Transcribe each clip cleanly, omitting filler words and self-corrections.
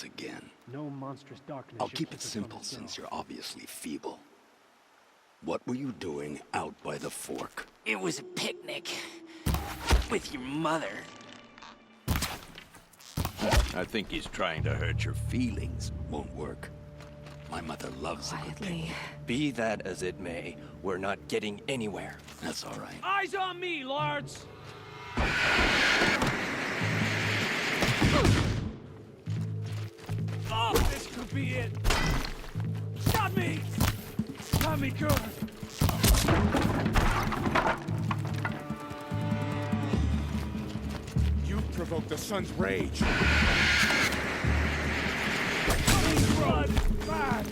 again. No monstrous darkness. I'll keep it simple since you're obviously feeble. What were you doing out by the fork? It was a picnic. With your mother. I think he's trying to hurt your feelings. Won't work. My mother loves a good picnic. Be that as it may, we're not getting anywhere. That's all right. Eyes on me, lords! Oh, this could be it! Got me! Got me good! You provoked the sun's rage. Blood! Bad!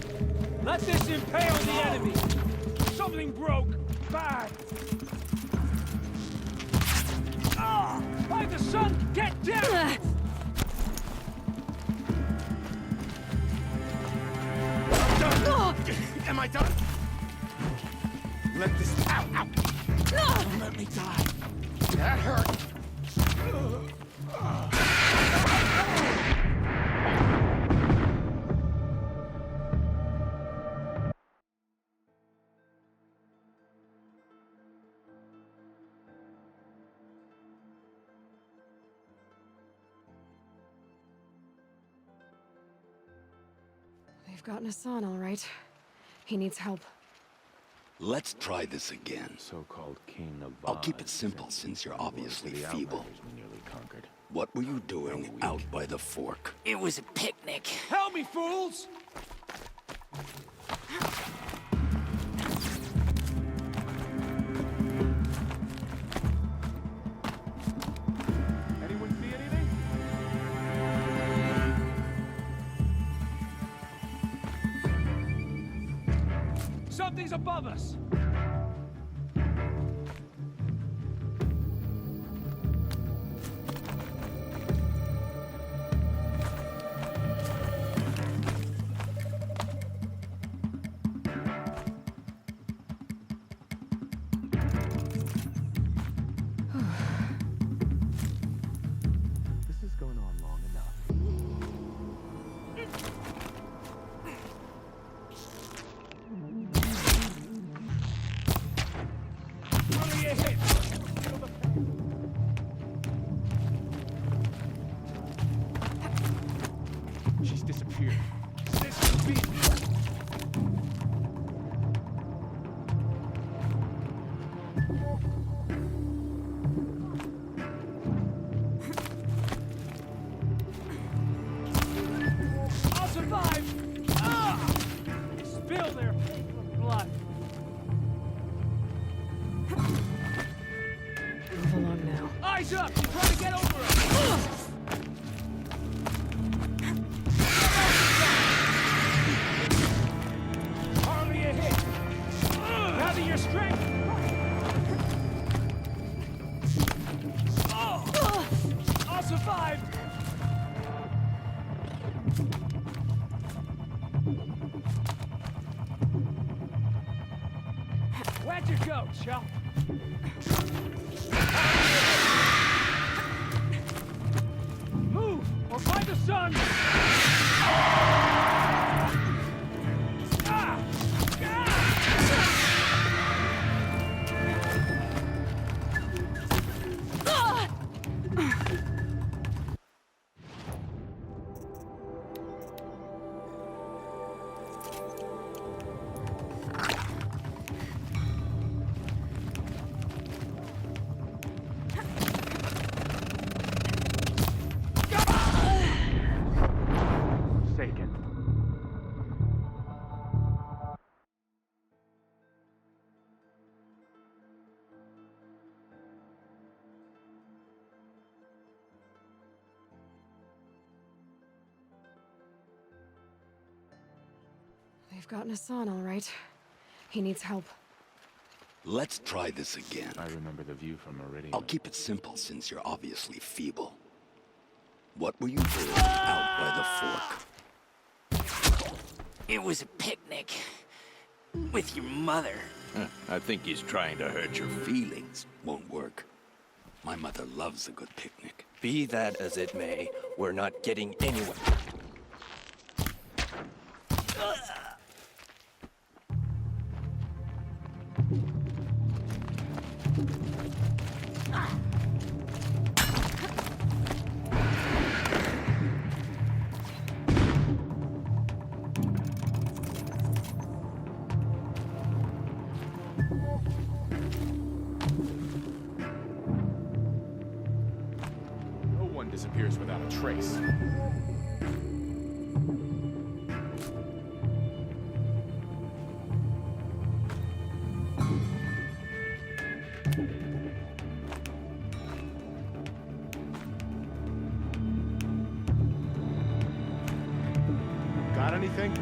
Let this impale the enemy! Something broke! Bad! Ah! By the sun! Get down! Am I done? Let this out! Ow! Don't let me die. That hurt. They've gotten Hassan, all right. He needs help. Let's try this again. So-called king of I'll keep it simple since you're obviously feeble. We nearly conquered. What were you doing out by the fork? It was a picnic. Help me, fools! Anyone see anything? Something's above us! This is going on long enough. Only a hit! She's disappeared. This could be... I'll survive! Ah! They spill their blood. Move along now. Eyes up! You're trying to get over us! Hardly a hit! Gather your strength! I'll survive! Where'd you go, chump? Move, or by the sun! Ah! Forsaken. They've gotten Hassan, all right. He needs help. Let's try this again. I remember the view from Meridian. I'll keep it simple since you're obviously feeble. What were you doing out by the fork? It was a picnic. With your mother. I think he's trying to hurt your feelings. Won't work. My mother loves a good picnic. Be that as it may, we're not getting anywhere. trace. Got anything?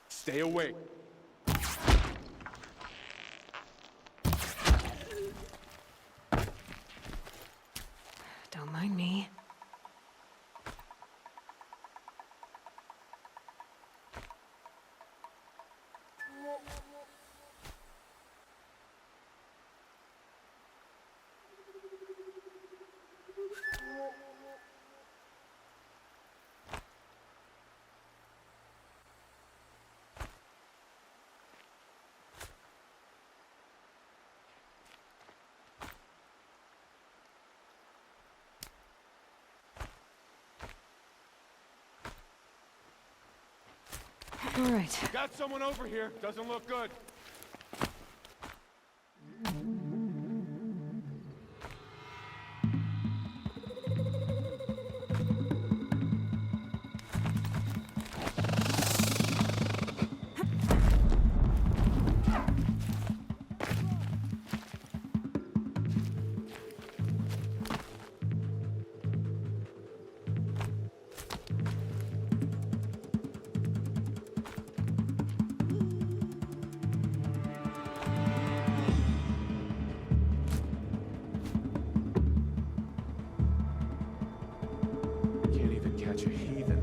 Stay awake. Don't mind me. All right. Got someone over here. Doesn't look good. Can't even catch a heathen.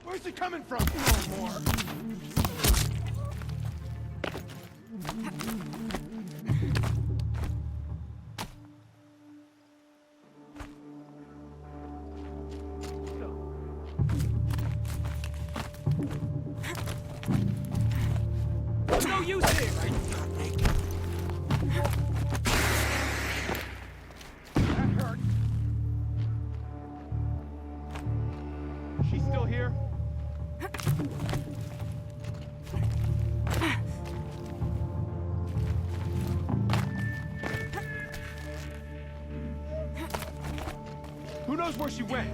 Where's he coming from? No more. No use here! That hurt. She's still here? Who knows where she went?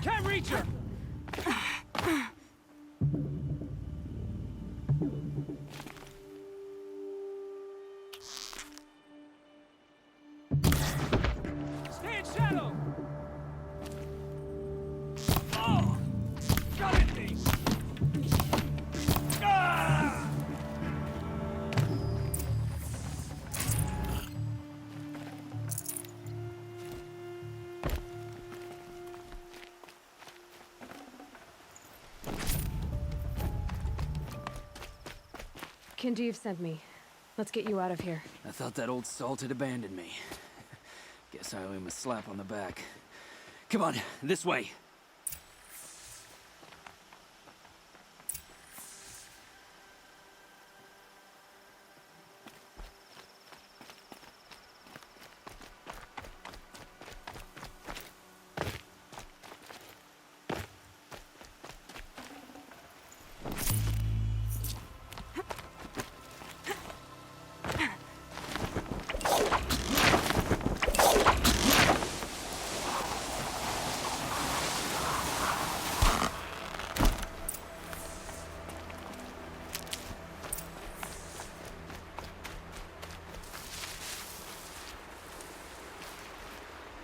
Can't reach her! Stay in shadow! Oh! Got it, me! Ah! Kinjeev sent me. Let's get you out of here. I thought that old salt had abandoned me. Guess I owe him a slap on the back. Come on, this way.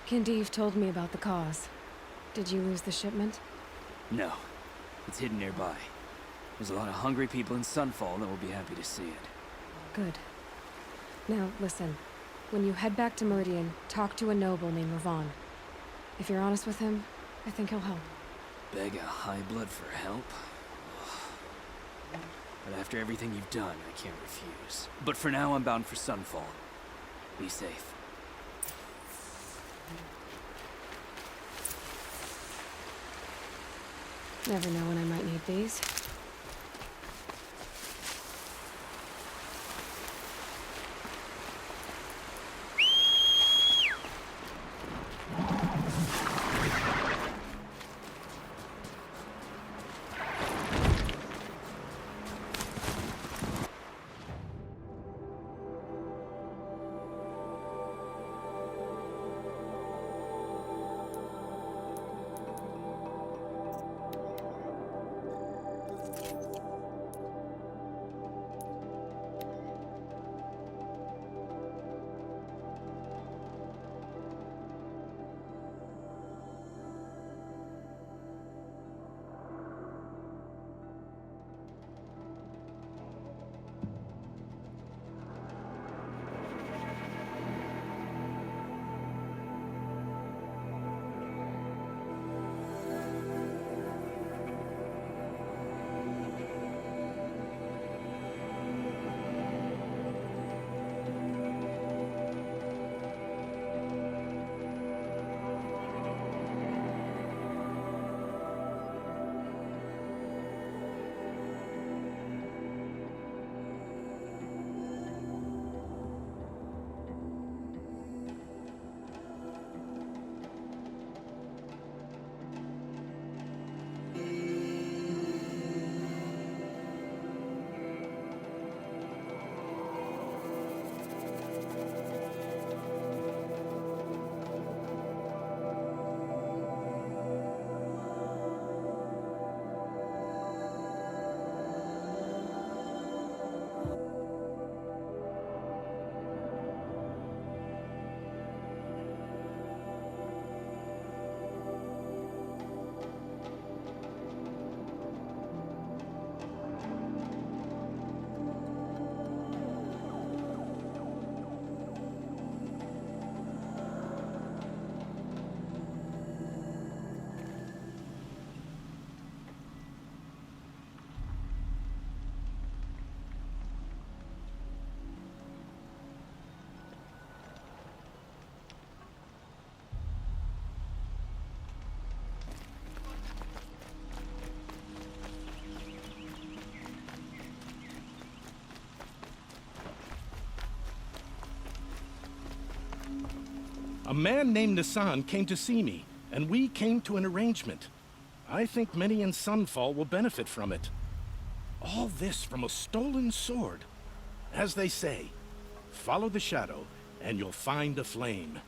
Kinjeev told me about the cause. Did you lose the shipment? No, it's hidden nearby. There's a lot of hungry people in Sunfall that will be happy to see it. Good. Now, listen. When you head back to Meridian, talk to a noble named Ravon. If you're honest with him, I think he'll help. Beg a high blood for help? But after everything you've done, I can't refuse. But for now, I'm bound for Sunfall. Be safe. Never know when I might need these. A man named Nissan came to see me, and we came to an arrangement. I think many in Sunfall will benefit from it. All this from a stolen sword. As they say, follow the shadow, and you'll find a flame.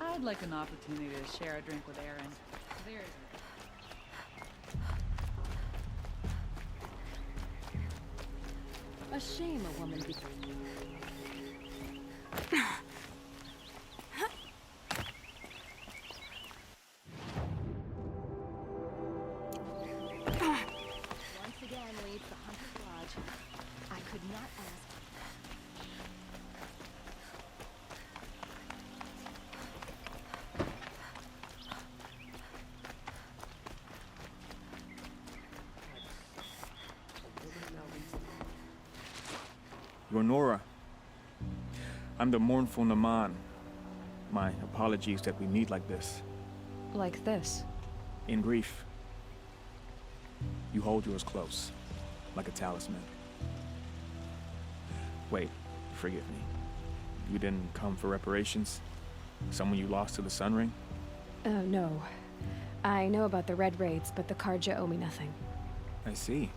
I'd like an opportunity to share a drink with Aaron. There's a shame a woman be. Once again leads the Hunter's Lodge. I could not ask. You're Nora. I'm the mournful Naman. My apologies that we meet like this. Like this. In grief. You hold yours close, like a talisman. Wait, forgive me. You didn't come for reparations? Someone you lost to the Sun Ring? No. I know about the Red Raids, but the Karja owe me nothing. I see.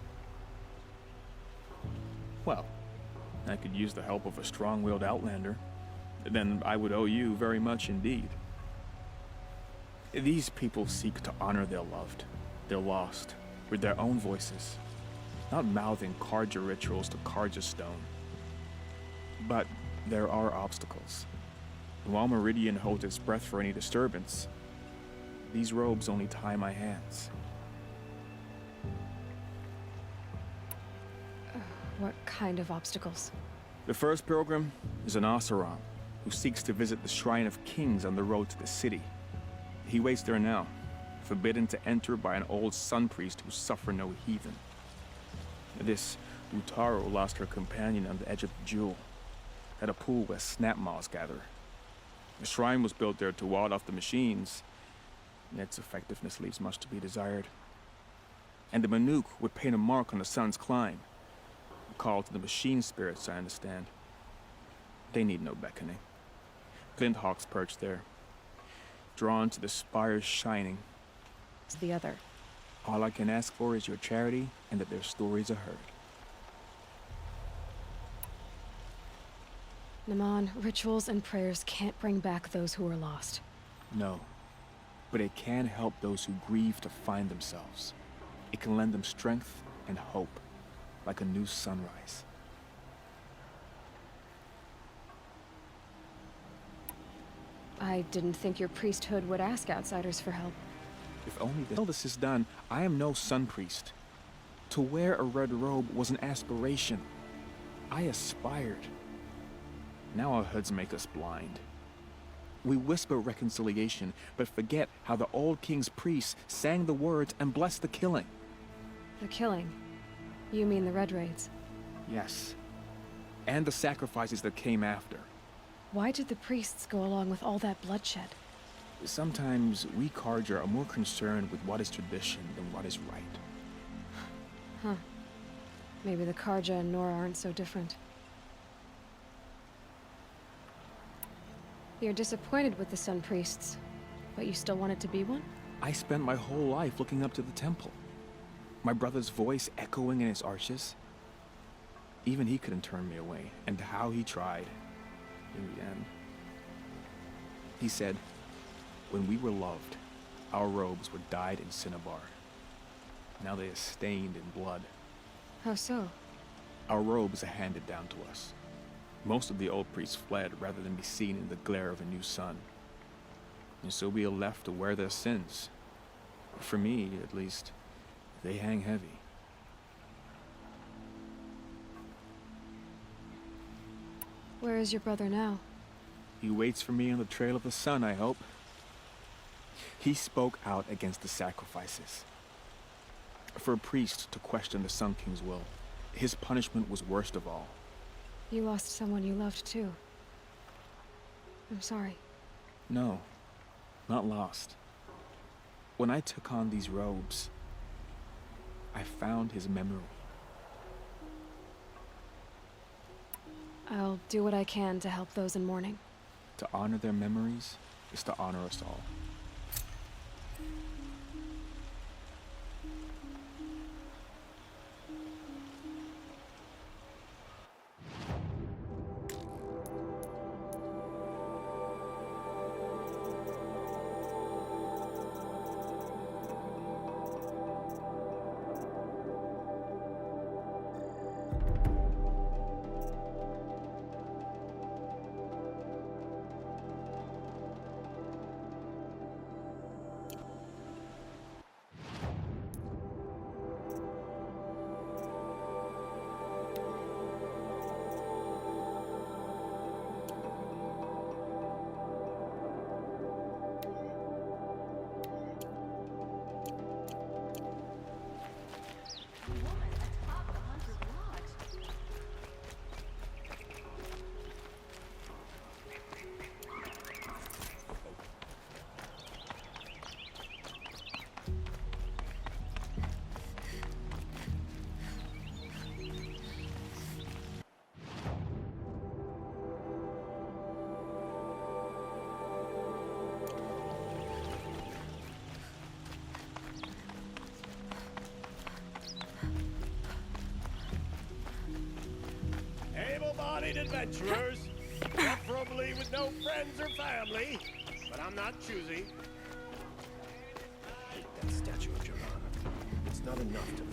Well, I could use the help of a strong-willed outlander. Then I would owe you very much indeed. These people seek to honor their loved, their lost, with their own voices, not mouthing Carja rituals to Carja stone. But there are obstacles. While Meridian holds its breath for any disturbance, these robes only tie my hands. What kind of obstacles? The first pilgrim is an Oseram who seeks to visit the Shrine of Kings on the road to the city. He waits there now, forbidden to enter by an old sun priest who suffer no heathen. This Utaro lost her companion on the edge of the jewel, at a pool where snap moths gather. The shrine was built there to ward off the machines, and its effectiveness leaves much to be desired. And the Manuk would paint a mark on the sun's climb, a call to the machine spirits, I understand. They need no beckoning. Glint hawks perch there, drawn to the spire's shining. It's the other. All I can ask for is your charity and that their stories are heard. Naman, rituals and prayers can't bring back those who are lost. No, but it can help those who grieve to find themselves. It can lend them strength and hope, like a new sunrise. I didn't think your priesthood would ask outsiders for help. If only until this is done, I am no sun priest. To wear a red robe was an aspiration. I aspired. Now our hoods make us blind. We whisper reconciliation, but forget how the old king's priests sang the words and blessed the killing. The killing? You mean the Red Raids? Yes. And the sacrifices that came after. Why did the priests go along with all that bloodshed? Sometimes we Carja are more concerned with what is tradition than what is right. Huh. Maybe the Carja and Nora aren't so different. You're disappointed with the Sun Priests, but you still wanted to be one? I spent my whole life looking up to the temple. My brother's voice echoing in its arches. Even he couldn't turn me away, and how he tried. In the end. He said, when we were loved, our robes were dyed in cinnabar. Now they are stained in blood. How so? Our robes are handed down to us. Most of the old priests fled rather than be seen in the glare of a new sun. And so we are left to wear their sins. For me, at least, they hang heavy. Where is your brother now? He waits for me on the trail of the sun, I hope. He spoke out against the sacrifices. For a priest to question the Sun King's will, his punishment was worst of all. You lost someone you loved too. I'm sorry. No, not lost. When I took on these robes, I found his memory. I'll do what I can to help those in mourning. To honor their memories is to honor us all. adventurers, preferably with no friends or family, but I'm not choosy. That statue of Joran. It's not enough to...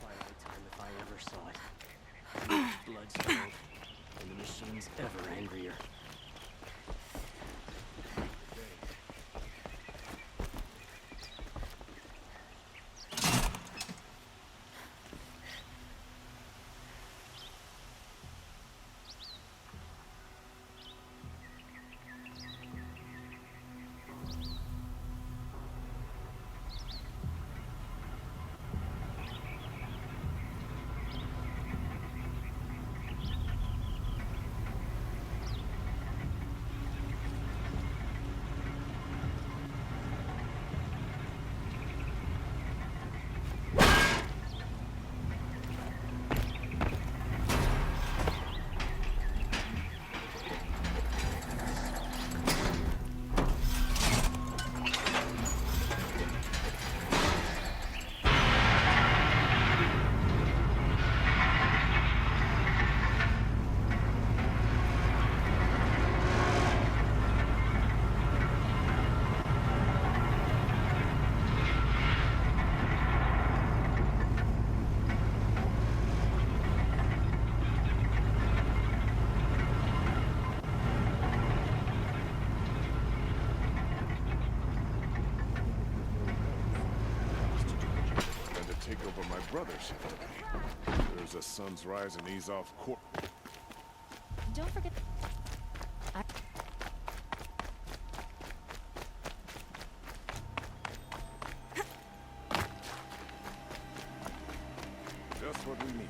Twilight time if I ever saw it. Blood-spilled, and the machine's ever angrier. Take over my brother's. There's a sun's rise and ease off course. Don't forget. Just what we need.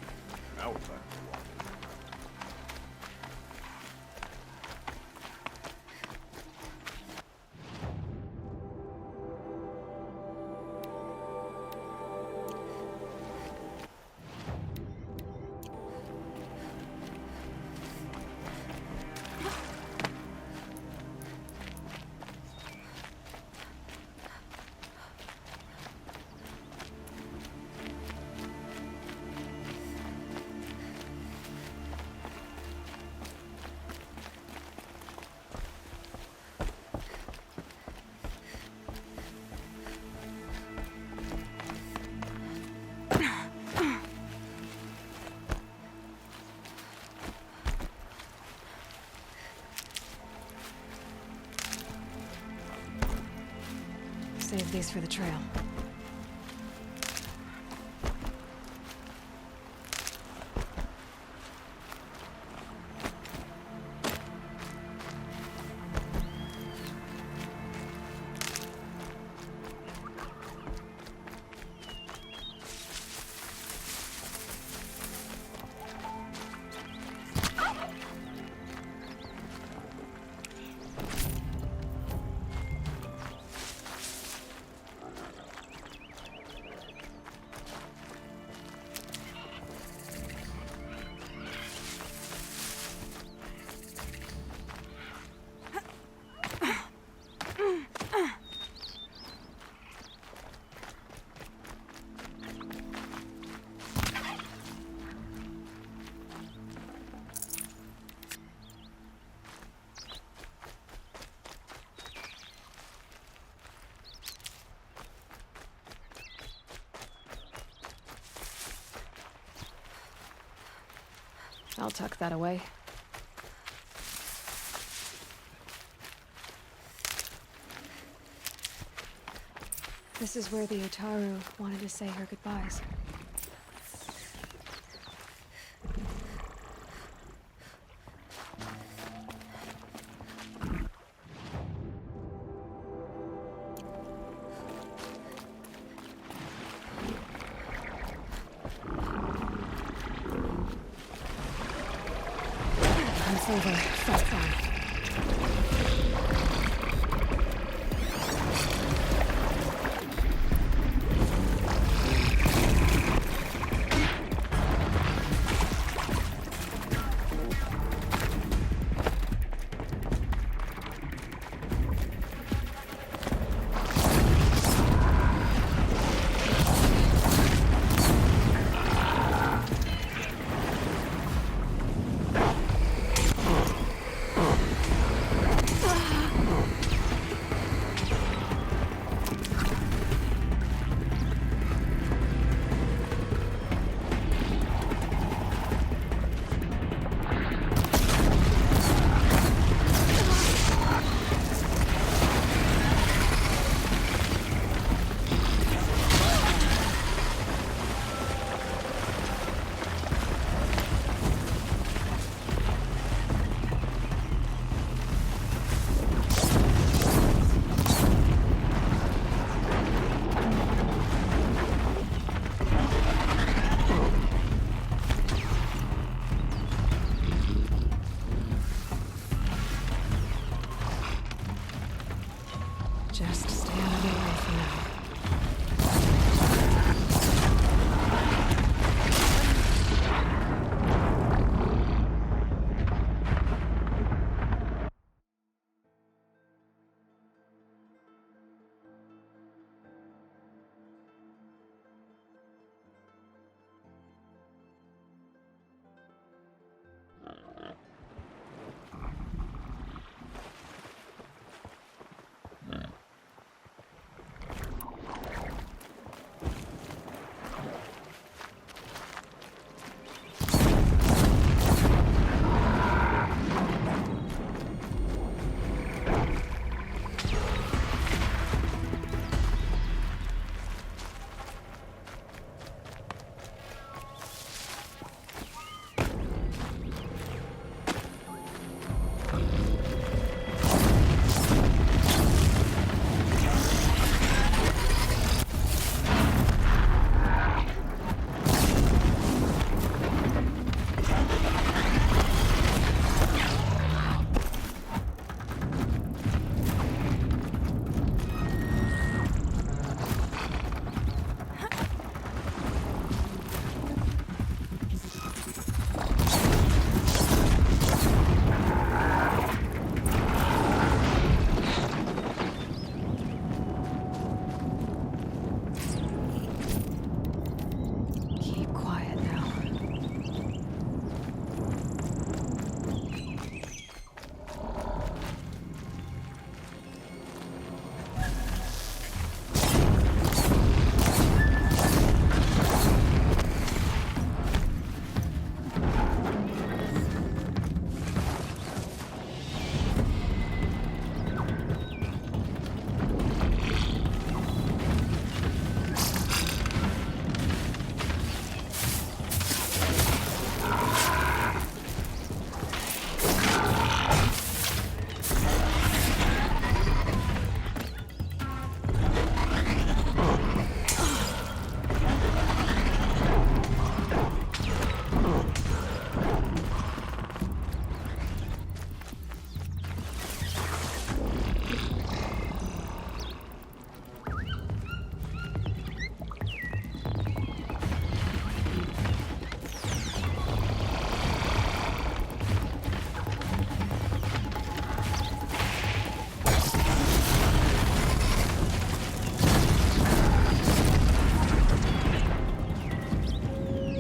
Outlander walking. Save these for the trail. I'll tuck that away. This is where the Otaru wanted to say her goodbyes. It's over. Fight's on. Just stay out of the way for now. Keep quiet now.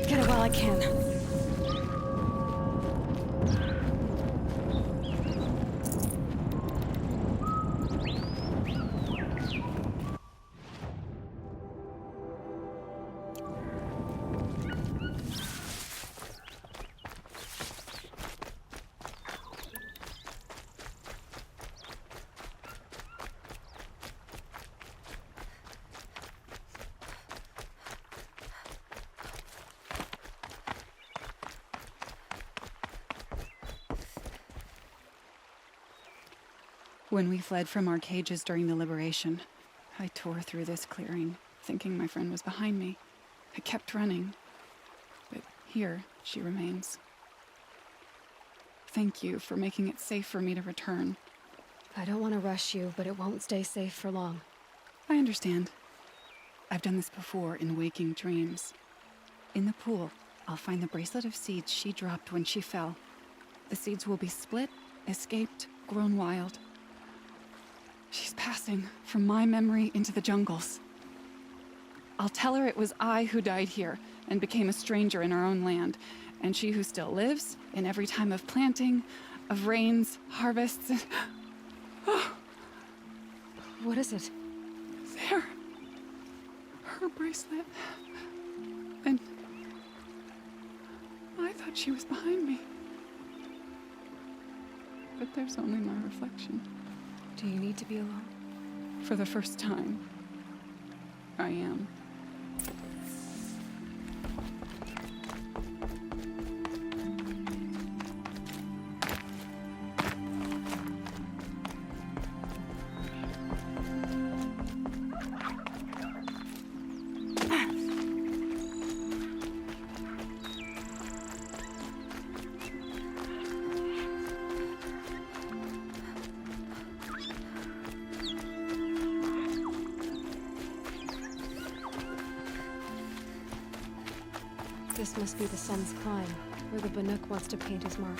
Get it while I can. When we fled from our cages during the liberation, I tore through this clearing, thinking my friend was behind me. I kept running, but here she remains. thank you for making it safe for me to return. I don't want to rush you, but it won't stay safe for long. I understand. I've done this before in waking dreams. In the pool, I'll find the bracelet of seeds she dropped when she fell. The seeds will be split, escaped, grown wild. She's passing from my memory into the jungles. I'll tell her it was I who died here and became a stranger in our own land, and she who still lives in every time of planting, of rains, harvests, and... What is it? There. Her bracelet. And I thought she was behind me. But there's only my reflection. Do you need to be alone? For the first time, I am. This must be the sun's climb, where the Banuk wants to paint his mark.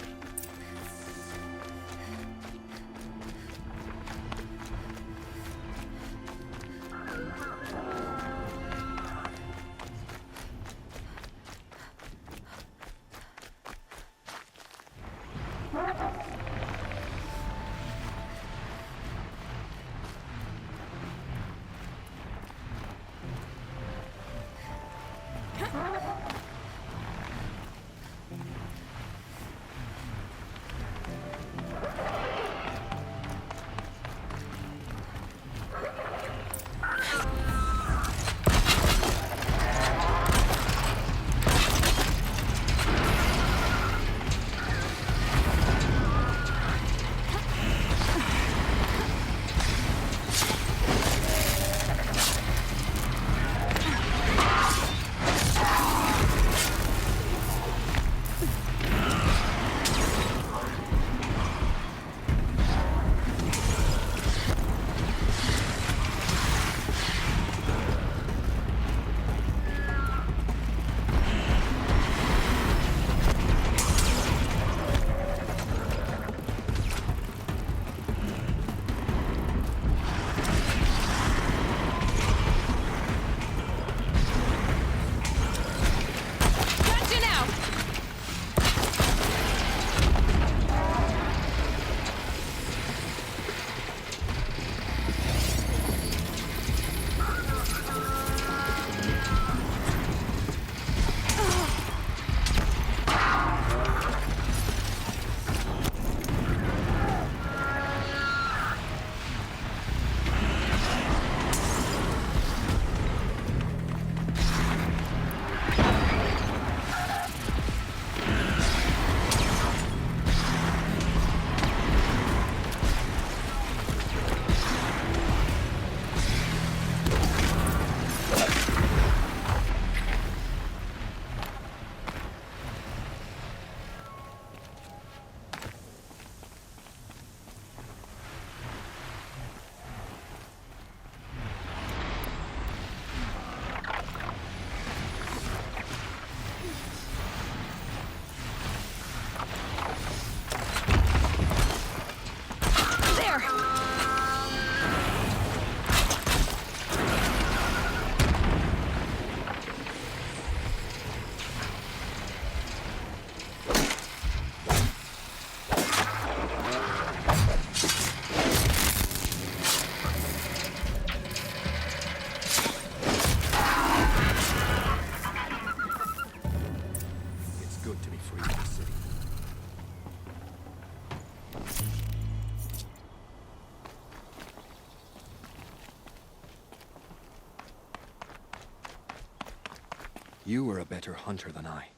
You are a better hunter than I.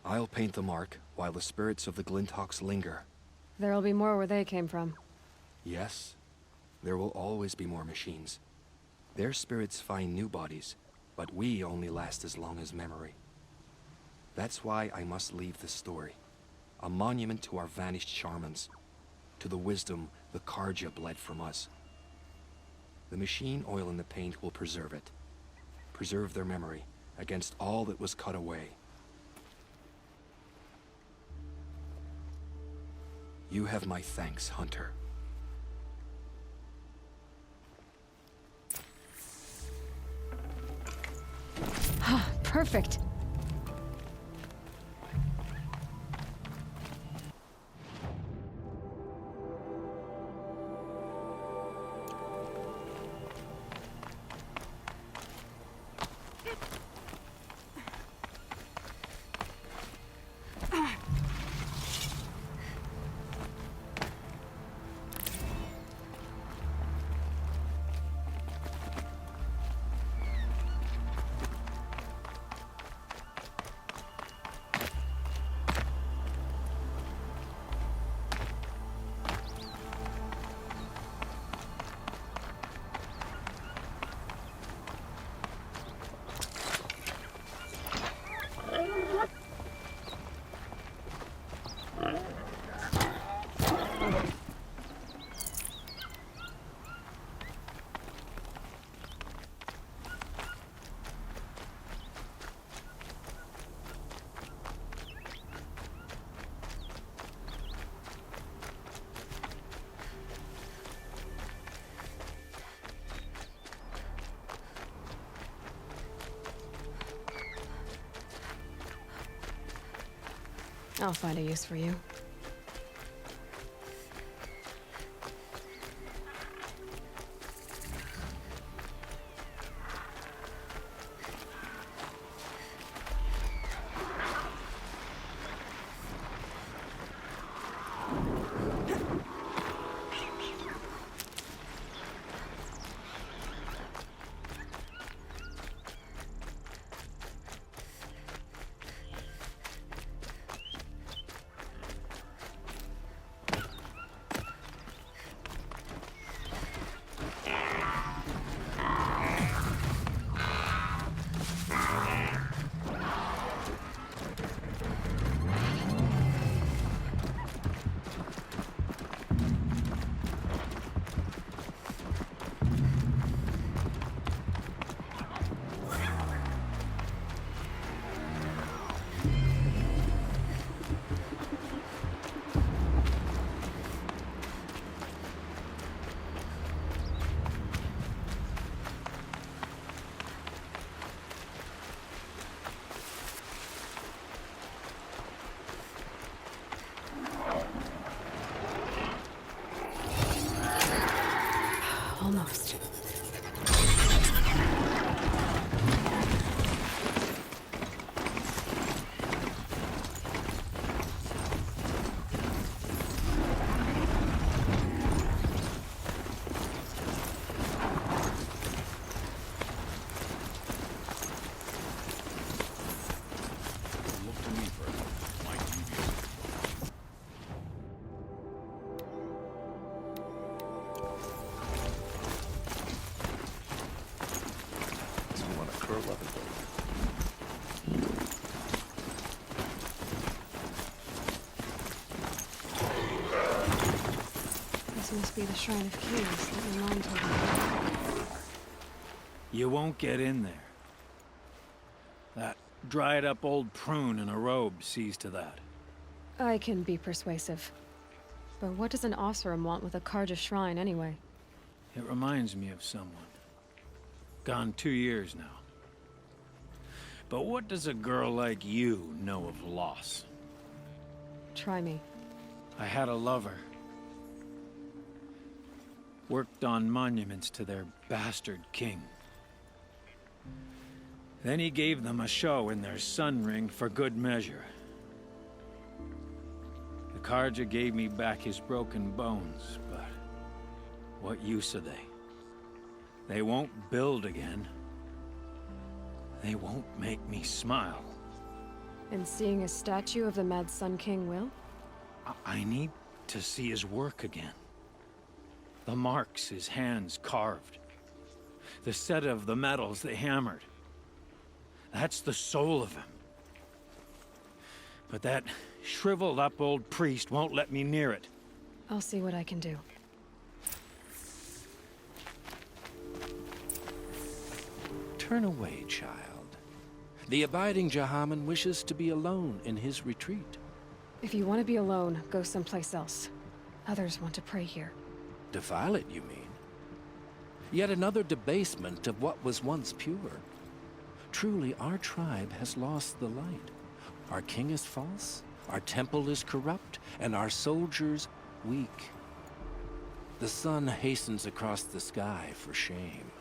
I'll paint the mark while the spirits of the Glinthawks linger. There'll be more where they came from. Yes, there will always be more machines. Their spirits find new bodies, but we only last as long as memory. That's why I must leave this story. A monument to our vanished shamans, to the wisdom the Karja bled from us. The machine oil in the paint will preserve it. Preserve their memory against all that was cut away. You have my thanks, Hunter. Perfect. I'll find a use for you. Almost. This must be the Shrine of Kings that your mom told me about. You won't get in there. That dried-up old prune in a robe sees to that. I can be persuasive. But what does an Oseram want with a Karja shrine, anyway? It reminds me of someone. Gone 2 years now. But what does a girl like you know of loss? Try me. I had a lover. Worked on monuments to their bastard king. Then he gave them a show in their sun ring for good measure. The Karja gave me back his broken bones, but what use are they? They won't build again. They won't make me smile. And seeing a statue of the Mad Sun King will? I need to see his work again. The marks his hands carved. The set of the metals they hammered. That's the soul of him. But that shriveled up old priest won't let me near it. I'll see what I can do. Turn away, child. The abiding Jahaman wishes to be alone in his retreat. If you want to be alone, go someplace else. Others want to pray here. Defile it, you mean? Yet another debasement of what was once pure. Truly, our tribe has lost the light. Our king is false, our temple is corrupt, and our soldiers weak. The sun hastens across the sky for shame.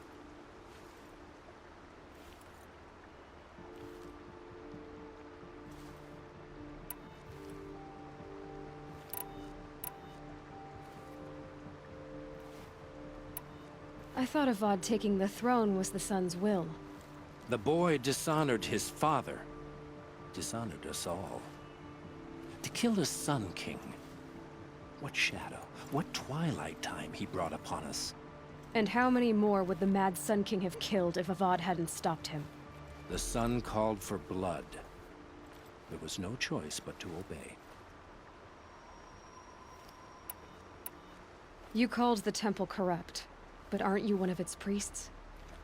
I thought Avad taking the throne was the sun's will. The boy dishonored his father, dishonored us all. To kill a Sun King. What shadow, what twilight time he brought upon us. And how many more would the mad Sun King have killed if Avad hadn't stopped him? The sun called for blood. There was no choice but to obey. You called the temple corrupt, but aren't you one of its priests?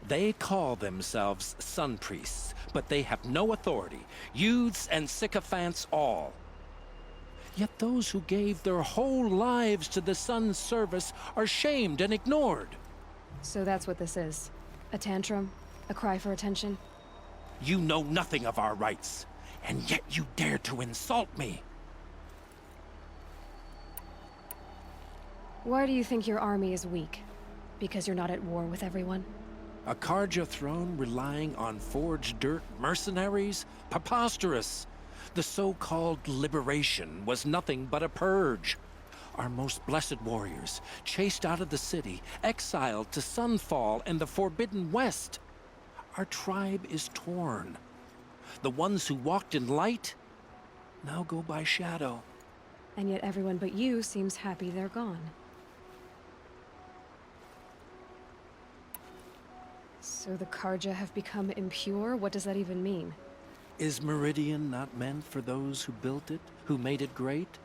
They call themselves sun priests, but they have no authority. Youths and sycophants all. Yet those who gave their whole lives to the sun's service are shamed and ignored. So that's what this is. A tantrum? A cry for attention? You know nothing of our rights, and yet you dare to insult me. Why do you think your army is weak? Because you're not at war with everyone? A Karja throne relying on forged dirt mercenaries? Preposterous! The so-called liberation was nothing but a purge. Our most blessed warriors, chased out of the city, exiled to Sunfall and the Forbidden West. Our tribe is torn. The ones who walked in light now go by shadow. And yet everyone but you seems happy they're gone. So the Karja have become impure? What does that even mean? Is Meridian not meant for those who built it, who made it great?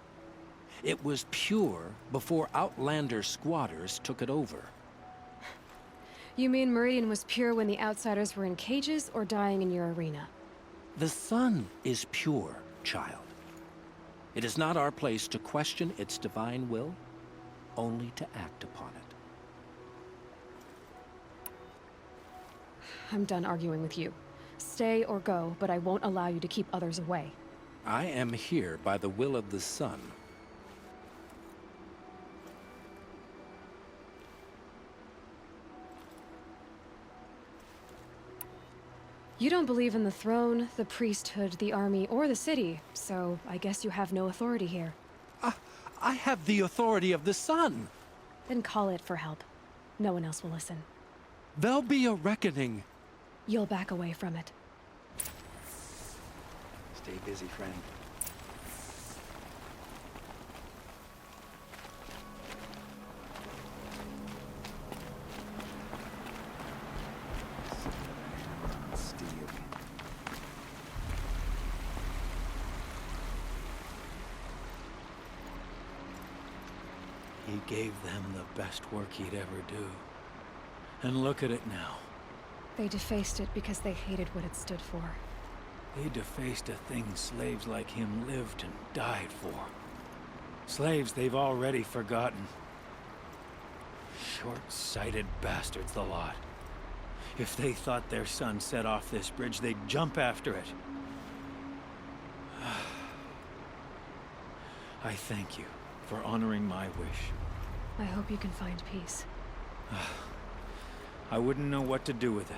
It was pure before Outlander squatters took it over. You mean Meridian was pure when the outsiders were in cages or dying in your arena? The sun is pure, child. It is not our place to question its divine will, only to act upon it. I'm done arguing with you. Stay or go, but I won't allow you to keep others away. I am here by the will of the sun. You don't believe in the throne, the priesthood, the army, or the city, so I guess you have no authority here. I have the authority of the sun. Then call it for help. No one else will listen. There'll be a reckoning. You'll back away from it. Stay busy, friend. He gave them the best work he'd ever do. And look at it now. They defaced it because they hated what it stood for. They defaced a thing slaves like him lived and died for. Slaves they've already forgotten. Short-sighted bastards, the lot. If they thought their son set off this bridge, they'd jump after it. I thank you for honoring my wish. I hope you can find peace. I wouldn't know what to do with it,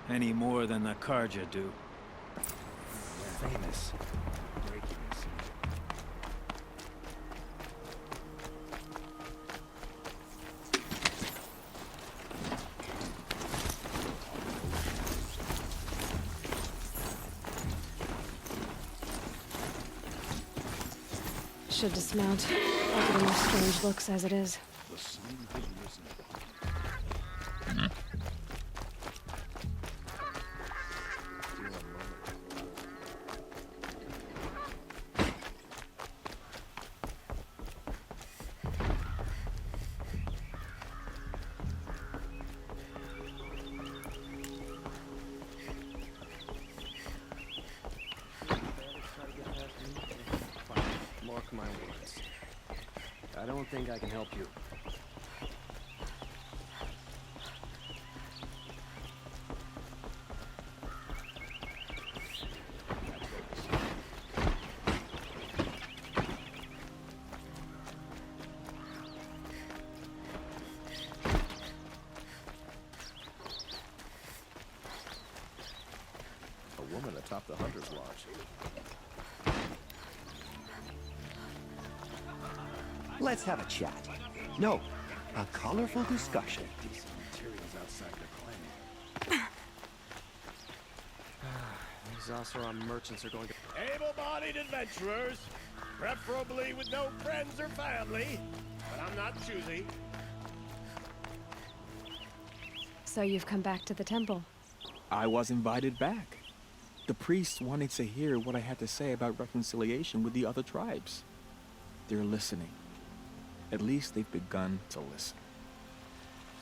any more than the Karja do. Famous. Should dismount. I'll get enough strange looks as it is. The sun has risen. don't think I can help you. A woman atop the Hunter's Lodge. Let's have a chat. No, a colorful discussion. Materials outside the claim. These Oseram merchants are going to... Able-bodied adventurers, preferably with no friends or family, but I'm not choosy. So you've come back to the temple. I was invited back. The priests wanted to hear what I had to say about reconciliation with the other tribes. They're listening. At least they've begun to listen.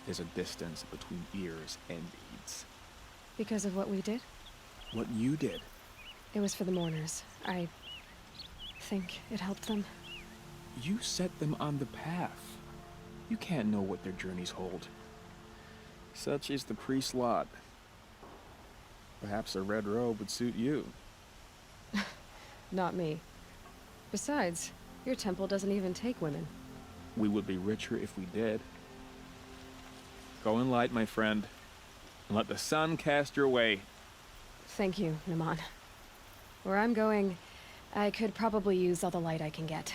There's a distance between ears and deeds. Because of what we did? What you did. It was for the mourners. I think it helped them. You set them on the path. You can't know what their journeys hold. Such is the priest's lot. Perhaps a red robe would suit you. Not me. Besides, your temple doesn't even take women. We would be richer if we did. Go in light, my friend, and let the sun cast your way. Thank you, Naman. Where I'm going, I could probably use all the light I can get.